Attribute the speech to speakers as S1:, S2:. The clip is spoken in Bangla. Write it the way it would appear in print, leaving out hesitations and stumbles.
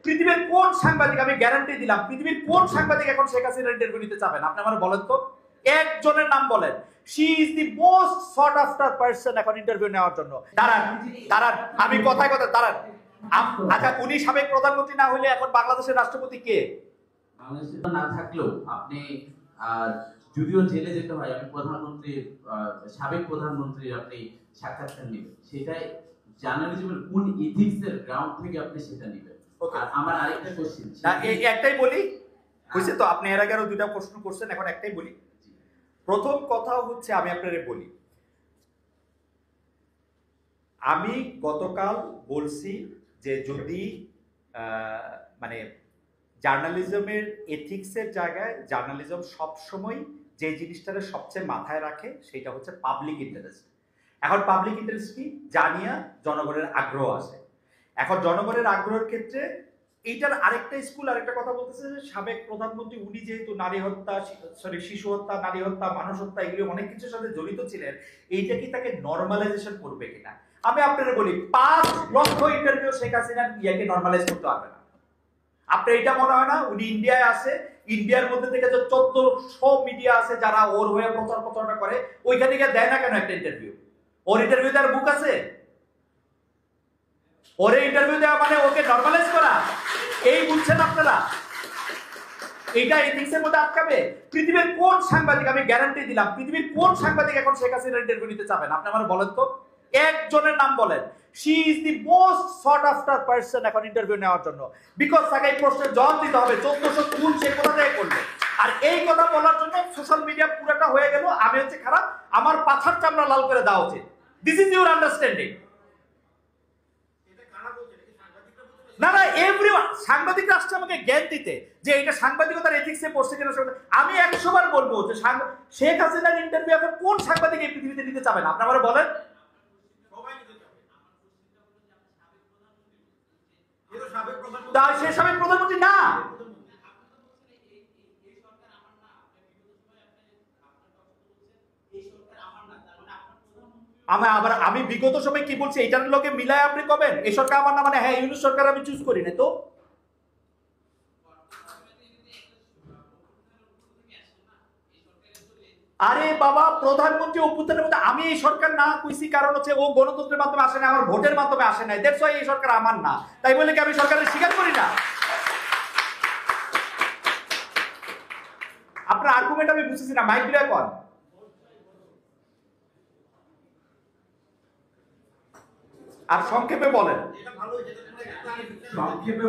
S1: পৃথিবীর কোন সাংবাদিক, আমি গ্যারান্টি দিলাম, পৃথিবীর কোন সাংবাদিক এখন শেখ হাসিনার ইন্টারভিউ নিতে চাবেন? আপনি আমার বলেন তো, একজনের নাম বলেন। She is the most thought after person এখন ইন্টারভিউ নেওয়ার জন্য। দাঁড়ান, আমি কথায় দাঁড়ান। আচ্ছা, উনি সাবেক প্রধানমন্ত্রী না হলে এখন বাংলাদেশের রাষ্ট্রপতি কে?
S2: বাংলাদেশে না থাকলেও আপনি যদিও জেলে যেতে হয়, আপনি সাবেক প্রধানমন্ত্রী আপনি সাক্ষাৎকার নেবেন, সেটাই জার্নালিজমের কোন এথিক্সের গ্রাউন্ড থেকে আপনি সেটা নেবেন। আর আমার আরেকটা কোশ্চেন,
S1: একটাই বলি, বুঝছেন তো, আপনি এর আগে আরো দুইটা প্রশ্ন করছেন, এখন একটাই বলি। প্রথম কথা হচ্ছে, আমি আপনাদের বলি, আমি গতকাল বলছি যে যদি মানে জার্নালিজমের এথিক্সের জায়গায় জার্নালিজম সবসময় যে জিনিসটারে সবচেয়ে মাথায় রাখে সেটা হচ্ছে পাবলিক ইন্টারেস্ট। এখন পাবলিক ইন্টারেস্ট কি জানিয়া জনগণের আগ্রহ আছে। এখন জনগণের আগ্রহের ক্ষেত্রে এইটার আরেকটা স্কুল আরেকটা কথা বলতেছে যে সাবেক প্রধানমন্ত্রী উনি যেহেতু নারী হত্যা, শিশু হত্যা, নারী হত্যা, মানুষ হত্যা, এগুলি অনেক কিছুর সাথে জড়িত ছিলেন, এইটা কি তাকে নর্মালাইজেশন করবে কিনা? আমি আপনাদের বলি, 5 লক্ষ ইন্টারভিউ শেখ হাসিনা ইয়াকে নর্মালাইজ করতে পারবে না। আপনার এটা মনে হয় না উনি ইন্ডিয়ায় আছে, ইন্ডিয়ার মধ্যে থেকে যে 1400 মিডিয়া আছে যারা ওর হয়ে প্রচারণা করে, ওইখানে গিয়ে দেয় না কেন একটা ইন্টারভিউ? ওর ইন্টারভিউ দেওয়ার বুক আছে? ওরে ইন্টারভিউ দেওয়া মানে ওকে নরমালাইজ করা, এই বুঝছেন আপনারা? এইটা এথিক্সের মধ্যে আটকাবে? পৃথিবীর কোন সাংবাদিক, আমি গ্যারান্টি দিলাম, পৃথিবীর কোন সাংবাদিক এখন শেখ হাসিনার ইন্টারভিউ নিতে চাবেন? আপনি আমার বলেন তো, একজনের নাম বলেন। She is the most thought after person এখন ইন্টারভিউ নেওয়ার জন্য, বিকজ তাকে এই প্রশ্নের জবাব দিতে হবে 1400 খুন সে কোথা থেকে করলো। আর এই কথা বলার জন্য সোশ্যাল মিডিয়া পুরোটা হয়ে গেল আমি হচ্ছে খারাপ, আমার পাছার চামড়া লাল করে দেওয়া উচিত। This is your understanding? না, এভরিওয়ান, সাংবাদিকরা আসছে আমাকে জ্ঞান দিতে যে এটা সাংবাদিকতার এথিক্সে পড়ছে কিনা। আমি 100 বার বলবো যে শেখ হাসিনার ইন্টারভিউ এখন কোন সাংবাদিক এই পৃথিবীতে নিতে চাবেন? আপনি আমারে বলেন। সে সাবেক প্রধানমন্ত্রী না। আমি বিগত সময় কি বলছি এটার লোকে মিলায় আপনি কবেন এই সরকার আমার না, মানে হ্যাঁ ইউনুস সরকার আমি চুজ করি না তো। আরে বাবা, প্রধানমন্ত্রী অভ্যুত্থানের মধ্যে আমি এই সরকার না কইছি, কারণ হচ্ছে ও গণতন্ত্রের মাধ্যমে আসে না, আমার ভোটের মাধ্যমে আসে নাই, দ্যাটস ওয়াই এই সরকার আমার না। তাই বলে কি আমি সরকারের স্বীকার করি না? আপনার আর্গুমেন্ট আমি বুঝতেছি না, মাইক দিলে কর। আর সংক্ষেপে বলেন।
S2: সংক্ষেপে